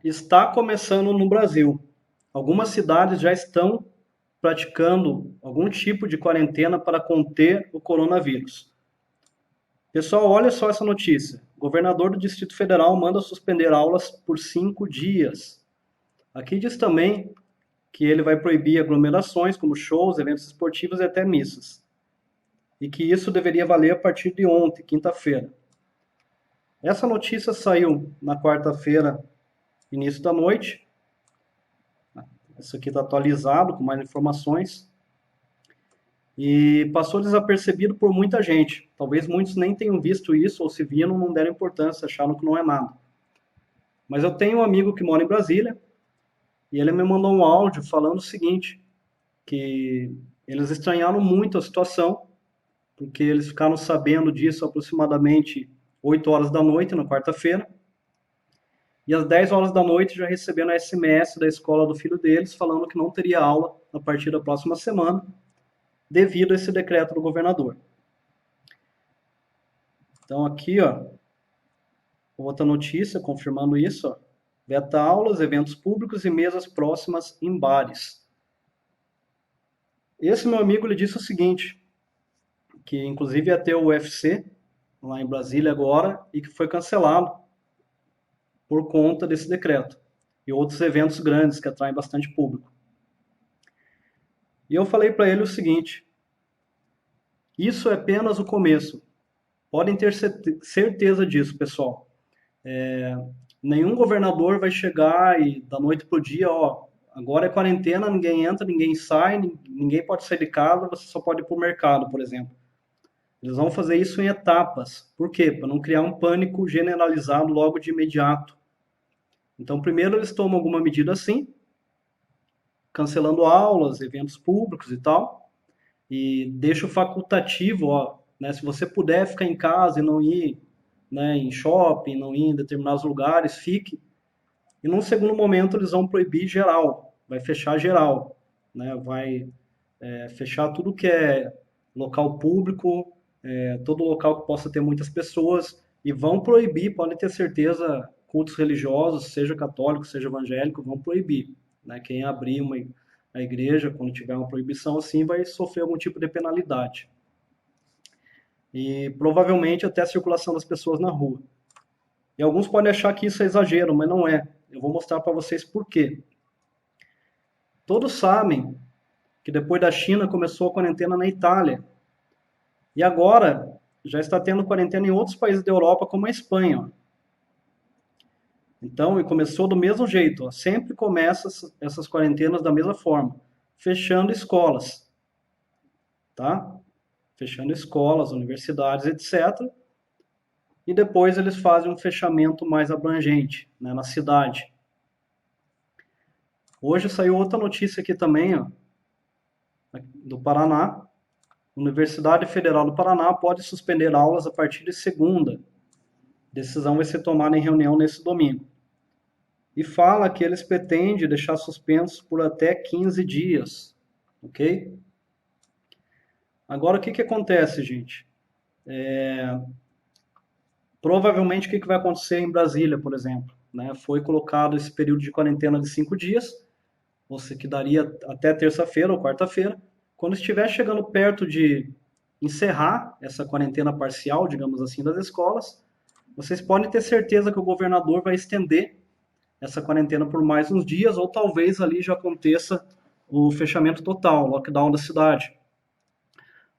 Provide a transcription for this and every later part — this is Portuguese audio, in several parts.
está começando no Brasil. Algumas cidades já estão praticando algum tipo de quarentena para conter o coronavírus. Pessoal, olha só essa notícia. O governador do Distrito Federal manda suspender aulas por 5 dias. Aqui diz também que ele vai proibir aglomerações como shows, eventos esportivos e até missas. E que isso deveria valer a partir de ontem, quinta-feira. Essa notícia saiu na quarta-feira, início da noite. Isso aqui está atualizado com mais informações. E passou desapercebido por muita gente. Talvez muitos nem tenham visto isso, ou se viram, não deram importância, acharam que não é nada. Mas eu tenho um amigo que mora em Brasília, e ele me mandou um áudio falando o seguinte, que eles estranharam muito a situação, porque eles ficaram sabendo disso aproximadamente 8 horas da noite, na quarta-feira, e às 10 horas da noite já recebendo a SMS da escola do filho deles, falando que não teria aula a partir da próxima semana, devido a esse decreto do governador. Então aqui, ó, outra notícia confirmando isso, ó, veta aulas, eventos públicos e mesas próximas em bares. Esse meu amigo lhe disse o seguinte, que inclusive ia ter o UFC lá em Brasília agora e que foi cancelado por conta desse decreto e outros eventos grandes que atraem bastante público. E eu falei para ele o seguinte, isso é apenas o começo. Podem ter certeza disso, pessoal. Nenhum governador vai chegar e da noite pro dia, ó, agora é quarentena, ninguém entra, ninguém sai, ninguém pode sair de casa, você só pode ir pro mercado, por exemplo. Eles vão fazer isso em etapas. Por quê? Para não criar um pânico generalizado logo de imediato. Então, primeiro eles tomam alguma medida assim, cancelando aulas, eventos públicos e tal, e deixa o facultativo, ó, né, se você puder ficar em casa e não ir, né, em shopping, não ir em determinados lugares, fique. E num segundo momento eles vão proibir geral, vai fechar geral, né, vai fechar tudo que é local público, todo local que possa ter muitas pessoas, e vão proibir, podem ter certeza, cultos religiosos, seja católico, seja evangélico, vão proibir. Né? Quem abrir a igreja, quando tiver uma proibição assim, vai sofrer algum tipo de penalidade. E provavelmente até a circulação das pessoas na rua. E alguns podem achar que isso é exagero, mas não é. Eu vou mostrar para vocês por quê. Todos sabem que depois da China começou a quarentena na Itália. E agora já está tendo quarentena em outros países da Europa, como a Espanha. Então, e começou do mesmo jeito. Ó. Sempre começa essas quarentenas da mesma forma. Fechando escolas. Tá? Fechando escolas, universidades, etc. E depois eles fazem um fechamento mais abrangente, né, na cidade. Hoje saiu outra notícia aqui também, ó, do Paraná. Universidade Federal do Paraná pode suspender aulas a partir de segunda. Decisão vai ser tomada em reunião nesse domingo. E fala que eles pretendem deixar suspensos por até 15 dias, ok? Agora, o que acontece, gente? Provavelmente, o que vai acontecer em Brasília, por exemplo? Né? Foi colocado esse período de quarentena de 5 dias, você que daria até terça-feira ou quarta-feira. Quando estiver chegando perto de encerrar essa quarentena parcial, digamos assim, das escolas, vocês podem ter certeza que o governador vai estender essa quarentena por mais uns dias, ou talvez ali já aconteça o fechamento total, o lockdown da cidade,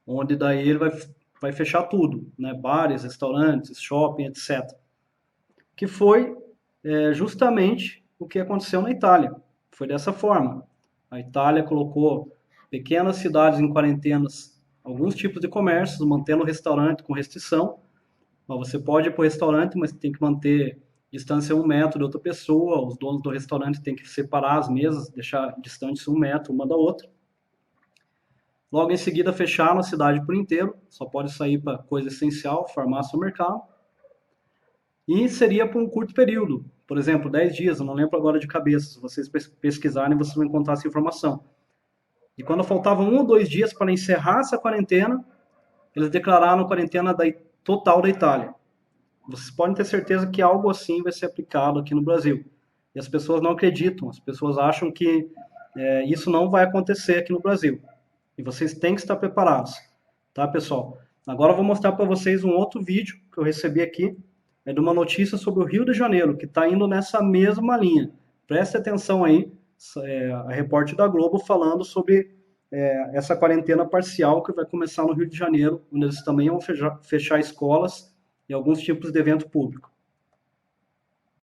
onde daí ele vai fechar tudo, né? Bares, restaurantes, shopping, etc. Que foi justamente o que aconteceu na Itália. Foi dessa forma. A Itália colocou pequenas cidades em quarentenas, alguns tipos de comércios, mantendo o restaurante com restrição. Mas você pode ir para o restaurante, mas tem que manter distância 1 metro de outra pessoa. Os donos do restaurante têm que separar as mesas, deixar distantes 1 metro uma da outra. Logo em seguida, fecharam a cidade por inteiro. Só pode sair para coisa essencial, farmácia ou mercado. E seria por um curto período, por exemplo, 10 dias, eu não lembro agora de cabeça, se vocês pesquisarem, vocês vão encontrar essa informação. E quando faltavam 1 ou 2 dias para encerrar essa quarentena, eles declararam a quarentena total da Itália. Vocês podem ter certeza que algo assim vai ser aplicado aqui no Brasil. E as pessoas não acreditam, as pessoas acham que isso não vai acontecer aqui no Brasil. E vocês têm que estar preparados, tá, pessoal? Agora eu vou mostrar para vocês um outro vídeo que eu recebi aqui, é de uma notícia sobre o Rio de Janeiro, que está indo nessa mesma linha. Preste atenção aí, a repórter da Globo falando sobre essa quarentena parcial que vai começar no Rio de Janeiro, onde eles também vão fechar escolas e alguns tipos de evento público.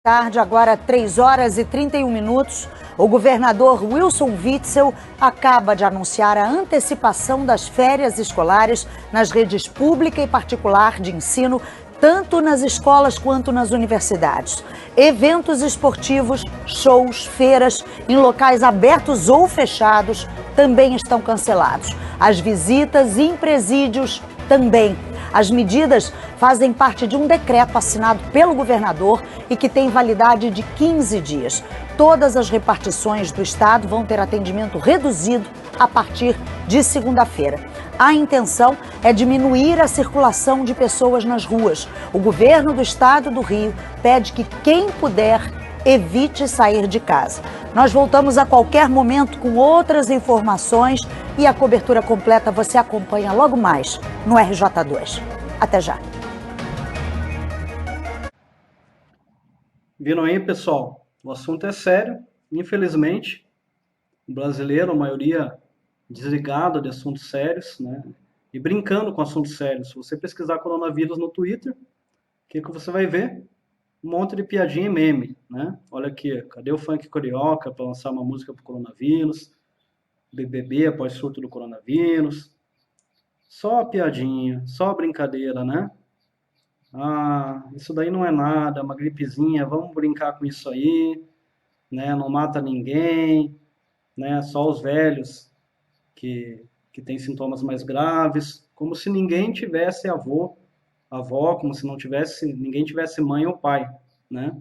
Tarde, agora 3h31, o governador Wilson Witzel acaba de anunciar a antecipação das férias escolares nas redes pública e particular de ensino, tanto nas escolas quanto nas universidades. Eventos esportivos, shows, feiras, em locais abertos ou fechados, também estão cancelados. As visitas em presídios também. As medidas fazem parte de um decreto assinado pelo governador e que tem validade de 15 dias. Todas as repartições do estado vão ter atendimento reduzido a partir de segunda-feira. A intenção é diminuir a circulação de pessoas nas ruas. O governo do estado do Rio pede que quem puder evite sair de casa. Nós voltamos a qualquer momento com outras informações e a cobertura completa você acompanha logo mais no RJ2. Até já. Viram aí, pessoal? O assunto é sério. Infelizmente, o brasileiro, a maioria desligada de assuntos sérios, né? E brincando com assuntos sérios. Se você pesquisar coronavírus no Twitter, o que você vai ver? Um monte de piadinha e meme, né? Olha aqui, cadê o funk carioca para lançar uma música para o coronavírus? BBB após surto do coronavírus. Só piadinha, só brincadeira, né? Ah, isso daí não é nada, é uma gripezinha, vamos brincar com isso aí, né? Não mata ninguém, né? Só os velhos que têm sintomas mais graves, como se ninguém tivesse avó, como se ninguém tivesse mãe ou pai, né?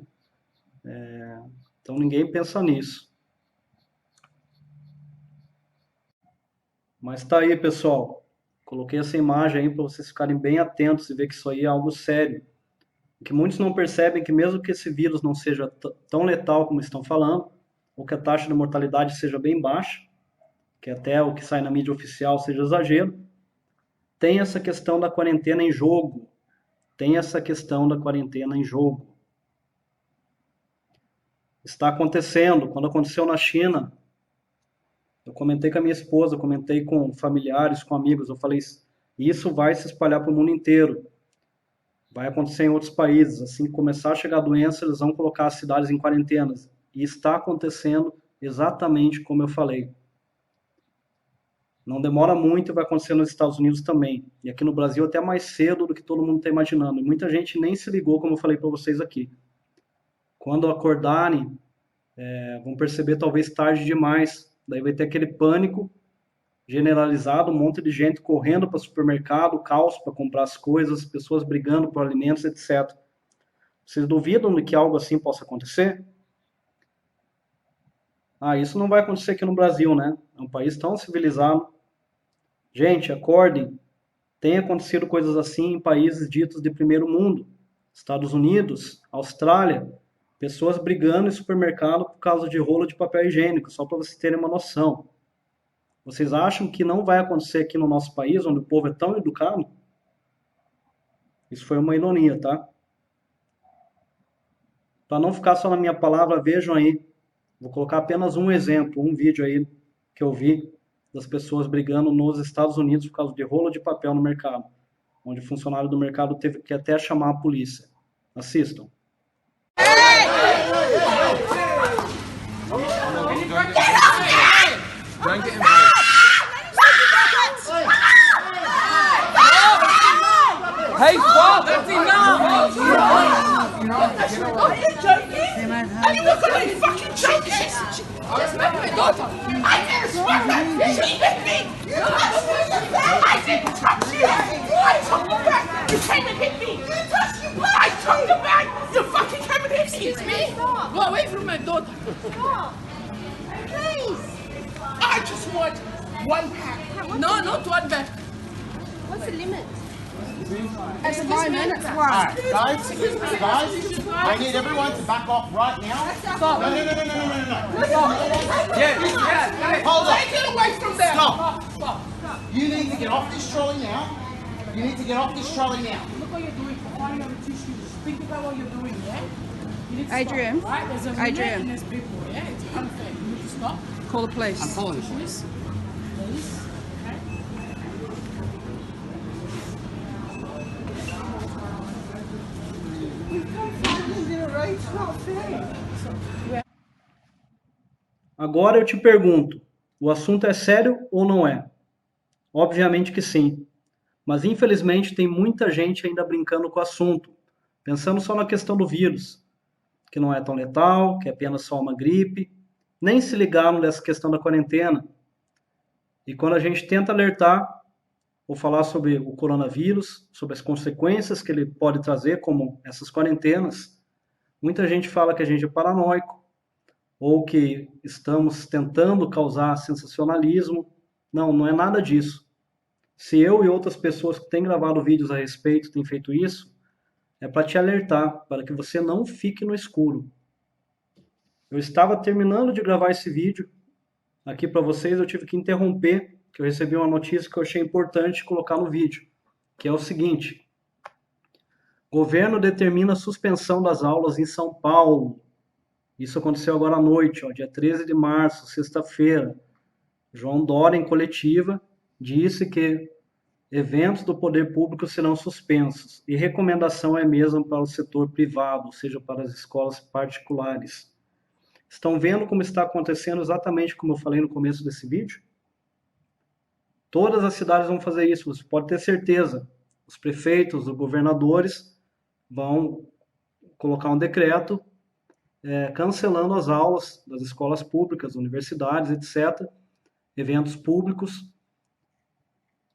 Então ninguém pensa nisso. Mas tá aí, pessoal. Coloquei essa imagem aí para vocês ficarem bem atentos e ver que isso aí é algo sério. Que muitos não percebem que mesmo que esse vírus não seja tão letal como estão falando, ou que a taxa de mortalidade seja bem baixa, que até o que sai na mídia oficial seja exagero, tem essa questão da quarentena em jogo. Tem essa questão da quarentena em jogo. Está acontecendo. Quando aconteceu na China, eu comentei com a minha esposa, comentei com familiares, com amigos, eu falei, isso vai se espalhar para o mundo inteiro. Vai acontecer em outros países. Assim que começar a chegar a doença, eles vão colocar as cidades em quarentenas. E está acontecendo exatamente como eu falei. Não demora muito e vai acontecer nos Estados Unidos também. E aqui no Brasil até mais cedo do que todo mundo está imaginando. E muita gente nem se ligou, como eu falei para vocês aqui. Quando acordarem, vão perceber talvez tarde demais. Daí vai ter aquele pânico generalizado, um monte de gente correndo para o supermercado, caos para comprar as coisas, pessoas brigando por alimentos, etc. Vocês duvidam de que algo assim possa acontecer? Ah, isso não vai acontecer aqui no Brasil, né? É um país tão civilizado. Gente, acordem. Tem acontecido coisas assim em países ditos de primeiro mundo. Estados Unidos, Austrália, pessoas brigando em supermercado por causa de rolo de papel higiênico, só para vocês terem uma noção. Vocês acham que não vai acontecer aqui no nosso país, onde o povo é tão educado? Isso foi uma ironia, tá? Para não ficar só na minha palavra, vejam aí. Vou colocar apenas um exemplo, um vídeo aí que eu vi das pessoas brigando nos Estados Unidos por causa de rolo de papel no mercado, onde o funcionário do mercado teve que até chamar a polícia. Assistam. Hey, stop! That's enough! Are you joking? Are you fucking joking? Just met my daughter. I didn't swear that. She hit me. I didn't touch you. I took the bag. You came and hit me. You touched the bag. I took the bag. You fucking came and hit me. Excuse me? Go away from my daughter. Stop. Please. I just want one pack. No, not one pack. What's the limit? It's 5 minutes, one. Alright, guys, I need everyone to back off right now. Stop. No. Yeah. Hold on. Take it away from them. Stop. You need to get off this trolley now. You need to get off this trolley now. Look what you're doing. Finding other tissues. Think about what you're doing, yeah? You need to Adrian. stop, right? There's a woman Adrian. and there's people, yeah? It's unfair. You need to stop. Call the police. I'm calling the police. Police. Okay. Agora eu te pergunto, o assunto é sério ou não é? Obviamente que sim, mas infelizmente tem muita gente ainda brincando com o assunto, pensando só na questão do vírus, que não é tão letal, que é apenas só uma gripe, nem se ligaram nessa questão da quarentena. E quando a gente tenta alertar ou falar sobre o coronavírus, sobre as consequências que ele pode trazer, como essas quarentenas, muita gente fala que a gente é paranoico, ou que estamos tentando causar sensacionalismo. Não, não é nada disso. Se eu e outras pessoas que têm gravado vídeos a respeito têm feito isso, é para te alertar, para que você não fique no escuro. Eu estava terminando de gravar esse vídeo aqui para vocês, eu tive que interromper, que eu recebi uma notícia que eu achei importante colocar no vídeo, que é o seguinte: governo determina a suspensão das aulas em São Paulo. Isso aconteceu agora à noite, dia 13 de março, sexta-feira. João Dória, em coletiva, disse que eventos do poder público serão suspensos e recomendação é mesmo para o setor privado, ou seja, para as escolas particulares. Estão vendo como está acontecendo exatamente como eu falei no começo desse vídeo? Todas as cidades vão fazer isso, você pode ter certeza. Os prefeitos, os governadores vão colocar um decreto cancelando as aulas das escolas públicas, universidades, etc., eventos públicos,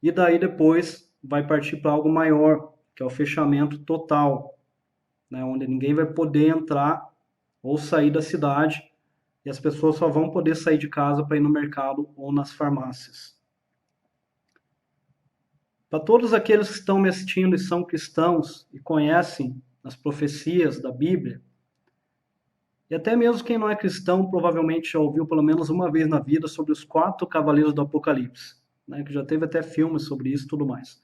e daí depois vai partir para algo maior, que é o fechamento total, né, onde ninguém vai poder entrar ou sair da cidade, e as pessoas só vão poder sair de casa para ir no mercado ou nas farmácias. Para todos aqueles que estão me assistindo e são cristãos e conhecem as profecias da Bíblia, e até mesmo quem não é cristão provavelmente já ouviu pelo menos uma vez na vida sobre os 4 cavaleiros do Apocalipse, né, que já teve até filmes sobre isso e tudo mais.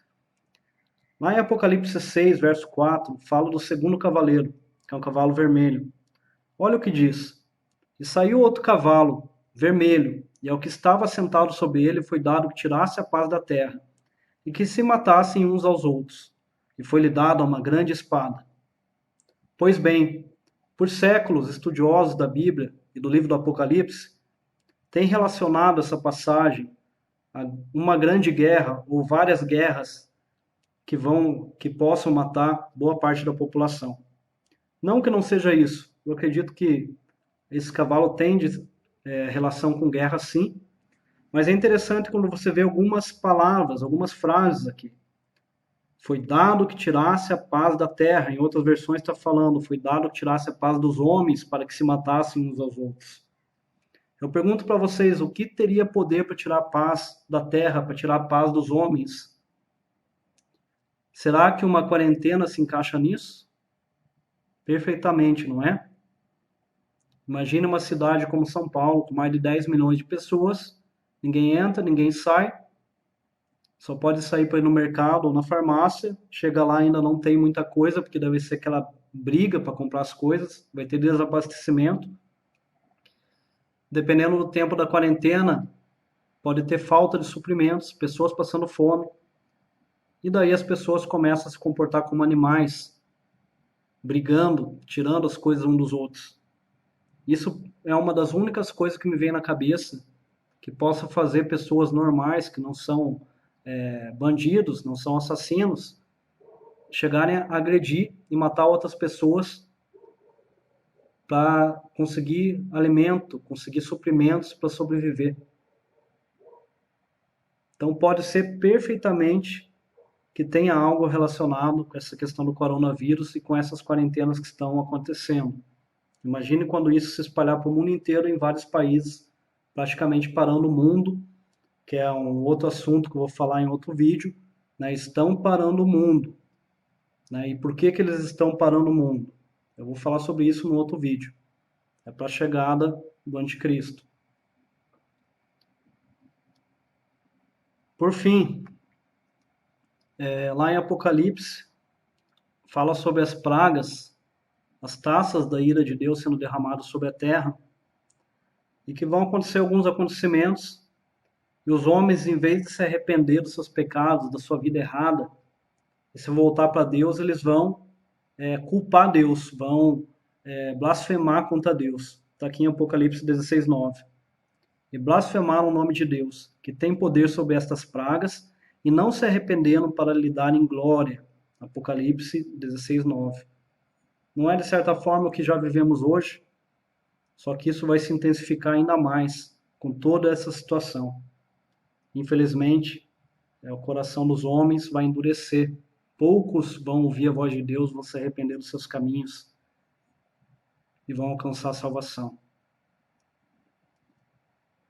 Lá em Apocalipse 6, verso 4, fala do segundo cavaleiro, que é um cavalo vermelho. Olha o que diz: e saiu outro cavalo, vermelho, e ao que estava sentado sobre ele foi dado que tirasse a paz da terra, e que se matassem uns aos outros, e foi-lhe dada uma grande espada. Pois bem, por séculos, estudiosos da Bíblia e do livro do Apocalipse têm relacionado essa passagem a uma grande guerra ou várias guerras que possam matar boa parte da população. Não que não seja isso. Eu acredito que esse cavalo tem relação com guerra, sim. Mas é interessante quando você vê algumas palavras, algumas frases aqui. Foi dado que tirasse a paz da terra. Em outras versões está falando, foi dado que tirasse a paz dos homens para que se matassem uns aos outros. Eu pergunto para vocês, o que teria poder para tirar a paz da terra, para tirar a paz dos homens? Será que uma quarentena se encaixa nisso? Perfeitamente, não é? Imagine uma cidade como São Paulo, com mais de 10 milhões de pessoas, ninguém entra, ninguém sai, só pode sair para ir no mercado ou na farmácia, chega lá ainda não tem muita coisa, porque deve ser aquela briga para comprar as coisas, vai ter desabastecimento. Dependendo do tempo da quarentena, pode ter falta de suprimentos, pessoas passando fome, e daí as pessoas começam a se comportar como animais, brigando, tirando as coisas uns dos outros. Isso é uma das únicas coisas que me vem na cabeça, que possa fazer pessoas normais, que não são bandidos, não são assassinos, chegarem a agredir e matar outras pessoas para conseguir alimento, conseguir suprimentos para sobreviver. Então pode ser perfeitamente que tenha algo relacionado com essa questão do coronavírus e com essas quarentenas que estão acontecendo. Imagine quando isso se espalhar para o mundo inteiro, em vários países, praticamente parando o mundo, que é um outro assunto que eu vou falar em outro vídeo, né, estão parando o mundo. Né? E por que eles estão parando o mundo? Eu vou falar sobre isso no outro vídeo. É para a chegada do anticristo. Por fim, lá em Apocalipse, fala sobre as pragas, as taças da ira de Deus sendo derramadas sobre a terra, e que vão acontecer alguns acontecimentos, e os homens, em vez de se arrepender dos seus pecados, da sua vida errada, e se voltar para Deus, eles vão culpar Deus, vão blasfemar contra Deus. Está aqui em Apocalipse 16:9. E blasfemaram o nome de Deus, que tem poder sobre estas pragas, e não se arrependeram para lhe darem glória. Apocalipse 16:9. Não é, de certa forma, o que já vivemos hoje? Só que isso vai se intensificar ainda mais com toda essa situação. Infelizmente, o coração dos homens vai endurecer. Poucos vão ouvir a voz de Deus, vão se arrepender dos seus caminhos e vão alcançar a salvação.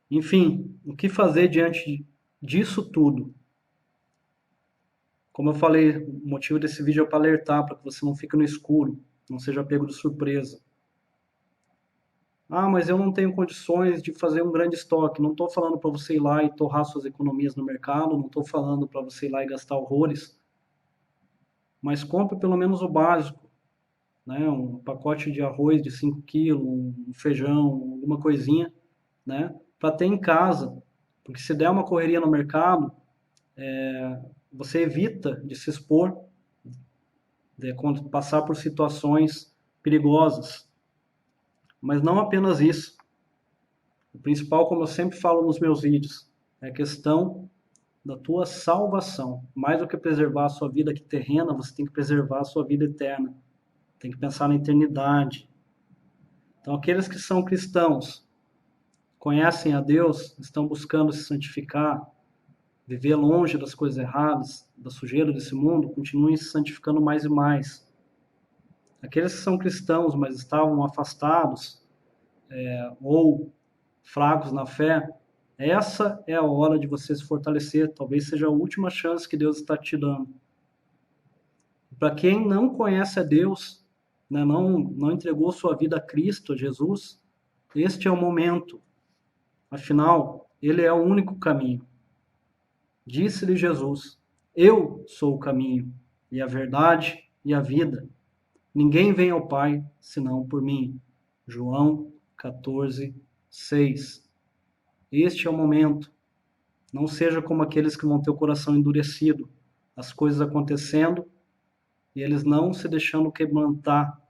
Enfim, o que fazer diante disso tudo? Como eu falei, o motivo desse vídeo é para alertar, para que você não fique no escuro, não seja pego de surpresa. Ah, mas eu não tenho condições de fazer um grande estoque. Não estou falando para você ir lá e torrar suas economias no mercado, não estou falando para você ir lá e gastar horrores. Mas compre pelo menos o básico, né? Um pacote de arroz de 5 quilos, um feijão, alguma coisinha, né? Para ter em casa. Porque se der uma correria no mercado, você evita de se expor, de passar por situações perigosas. Mas não apenas isso. O principal, como eu sempre falo nos meus vídeos, é a questão da tua salvação. Mais do que preservar a sua vida aqui terrena, você tem que preservar a sua vida eterna. Tem que pensar na eternidade. Então, aqueles que são cristãos, conhecem a Deus, estão buscando se santificar, viver longe das coisas erradas, da sujeira desse mundo, continuem se santificando mais e mais. Aqueles que são cristãos, mas estavam afastados, ou fracos na fé, essa é a hora de você se fortalecer. Talvez seja a última chance que Deus está te dando. Para quem não conhece a Deus, né, não entregou sua vida a Cristo, a Jesus, este é o momento. Afinal, Ele é o único caminho. Disse-lhe Jesus: Eu sou o caminho, e a verdade e a vida. Ninguém vem ao Pai senão por mim. João 14:6. Este é o momento. Não seja como aqueles que vão ter o coração endurecido, as coisas acontecendo e eles não se deixando quebrantar,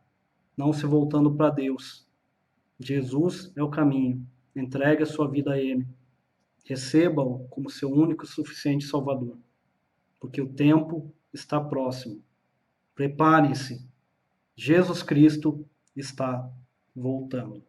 não se voltando para Deus. Jesus é o caminho. Entregue a sua vida a Ele. Receba-o como seu único e suficiente Salvador, porque o tempo está próximo. Preparem-se. Jesus Cristo está voltando.